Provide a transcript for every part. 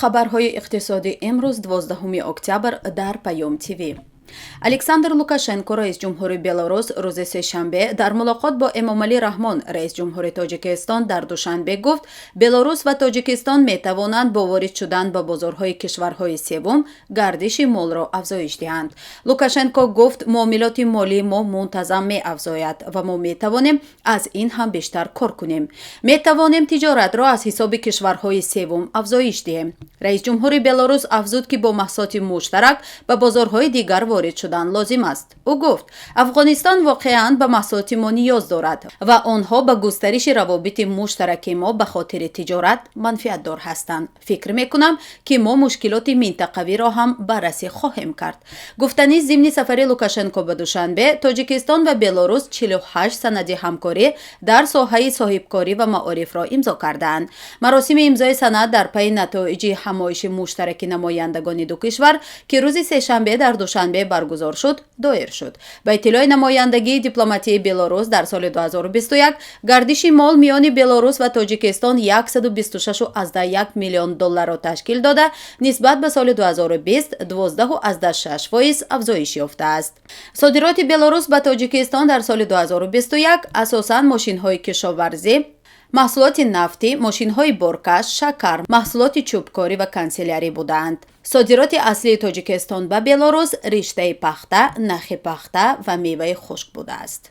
хабарҳои иқтисодӣ имрӯз 12 октябр дар Паём ТВ. Александр Лукашенко, раис ҷумҳури Беларус, рӯзи сешанбе дар мулоқот бо Эмомалӣ Раҳмон, раис ҷумҳури Тоҷикистон, дар Душанбе гуфт, Беларус ва Тоҷикистон метавонанд бо ворид шудан ба бозорҳои кишварҳои севум гардиши молро афзоиш диҳанд. Лукашенко гуфт, муомилоти молии мо мунтазам меафзояд ва мо метавонем аз ин ҳам бештар кор кунем. Метавонем тиҷоратро аз ҳисоби кишварҳои севум афзоиш диҳем. раис ҷумҳури Беларус афзуд, ки бо маҳсулоти муштарак ба бозорҳои дигар ворид шудан лозим аст. ӯ гуфт, Афғонистон воқеан ба маҳсулоти мо ниёз дорад ва онҳо ба густариши равобити муштараки мо ба хотири тиҷорат манфиатдор ҳастанд. Фикр мекунам, ки мо мушкилоти минтақавиро ҳам баррасӣ хоҳем кард. Гуфтани зимни сафари Лукашенко ба Душанбе, Тоҷикистон ва Беларус 48 санади ҳамкорӣ дар соҳаи соҳибкорӣ ва маорифро имзо кардаанд. Маросими имзои санад дар пайи натоиҷи ҳамоиши муштараки намояндагони ду кишвар, ки рӯзи сешанбе дар Душанбе баргузор шуд, доир шуд. Ба иттилои намояндагии дипломатии Беларус, дар соли 2021 гардиши мол миёни Беларус ва Тоҷикистон 126.1 миллион долларро ташкил дода, нисбат ба соли 2020 12.6% афзоиш ёфтааст. Содироти Беларус ба Тоҷикистон дар соли 2021 асосан мошинҳои кишоварзӣ, маҳсулоти нафтӣ, мошинҳои боркаш, шакар, маҳсулоти чӯбкорӣ ва канселярӣ буданд. Содироти аслии Тоҷикистон ба Беларус риштаи пахта, нахи пахта ва меваи хушк будааст.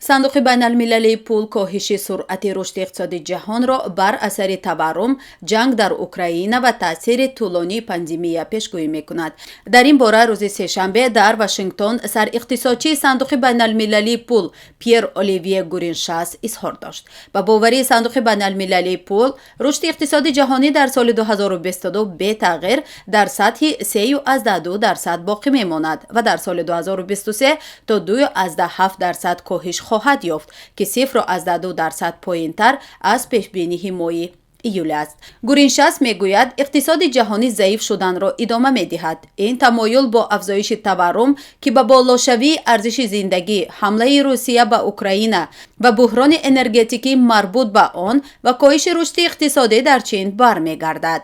сандуқи байналмилалии пул коҳиши суръати рушди иқтисоди ҷаҳонро бар асари таваррум, ҷанг дар Украина ва таъсири тӯлонии пандемия пешгӯӣ мекунад. Дар ин бора рӯзи сешанбе дар Вашингтон сариқтисодчии сандуқи байналмилалии пул Пьер Оливье Гуриншас изҳор дошт. Ба боварии сандуқи байналмилалии пул, рушди иқтисоди ҷаҳонӣ дар соли 2022 бетағйир дар сатҳи 3.2% боқӣ мемонад ва дар соли 2023 то 2.7% коҳиш хоҳад ёфт, ки 0.2% поинтар аз пешбинии моҳи июл аст. Гуриншас мегӯяд, иқтисоди ҷаҳонӣ заиф шуданро идома медиҳад. Ин тамоюл бо афзоиши таваррум, ки ба болошавии арзиши зиндагӣ, ҳамлаи Русия ба Украина ва буҳрони энергетикӣ марбут ба он ва коҳиши рушди иқтисодӣ дар Чин бармегардад.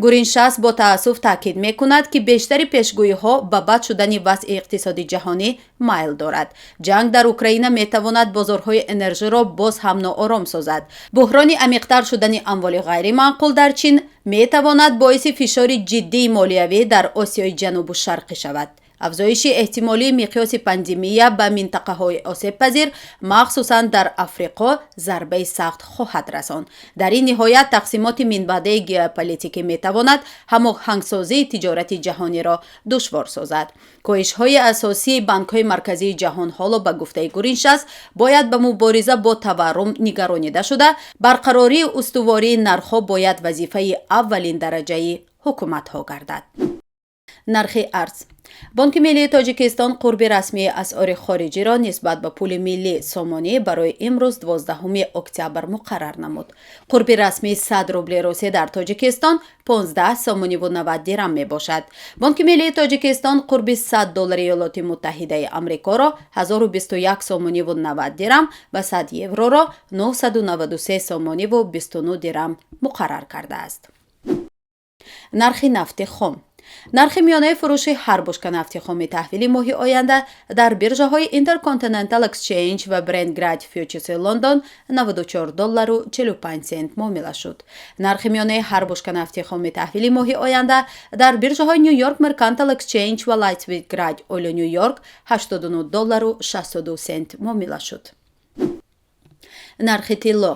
Гуриншас бо таассуф таъкид мекунад, ки бештари пешгӯиҳо ба бад шудани вазъи иқтисоди ҷаҳонӣ майл дорад. Ҷанг дар Украина метавонад бозорҳои энержиро боз ҳам ноором созад. Буҳрони амиқтар шудани амволи ғайримаъқул дар Чин метавонад боиси фишори ҷиддии молиявӣ дар Осиёи ҷанубу шарқӣ шавад. афзоиши эҳтимолии миқёси пандемия ба минтақаҳои осебпазир, махсусан дар Африқо, зарбаи сахт хоҳад расонд. Дар ин ниҳоят тақсимоти минбаъдаи геополитикӣ метавонад ҳамоҳангсозии тиҷорати ҷаҳониро душвор созад. коҳишҳои асосии банкҳои марказии ҷаҳон ҳоло ба гуфтаи Гуриншас бояд ба мубориза бо таваррум нигаронида шуда, барқарории устувории нархҳо бояд вазифаи аввалин дараҷаи ҳукуматҳо гардад. нархи арз. Бонки миллии Тоҷикистон қурби расмии асъори хориҷиро нисбат ба пули миллии сомонӣ барои имрӯз 12 октябр муқаррар намуд. қурби расмии 100 рубли русӣ дар Тоҷикистон 15 сомониву 90 дирам мебошад. Бонки миллии Тоҷикистон қурби 100 доллари Иёлоти Муттаҳидаи Амрикоро 1021 сомониву 90 дирам ва 100 евроро 993 сомониву 29 дирам муқаррар кардааст. нархи нафти хом. нархи миёнаи фурӯши ҳар бушка нафти хоми таҳвили моҳи оянда дар биржаҳои Intercontinental Exchange ва Brent Grad Futures London 94 доллару 45 сент муомила шуд. нархи миёнаи ҳар бушка нафти хоми таҳвили моҳи оянда дар биржаҳои New York Mercantile Exchange ва Lightweight Grad Oil New York 89 доллару 62 сент муомила шуд. нархи тилло.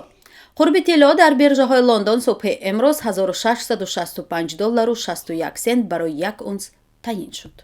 қурби тилло дар биржаҳои Лондон субҳи имрӯз 1665 доллару 61 сент барои 1 унс таъин шуд.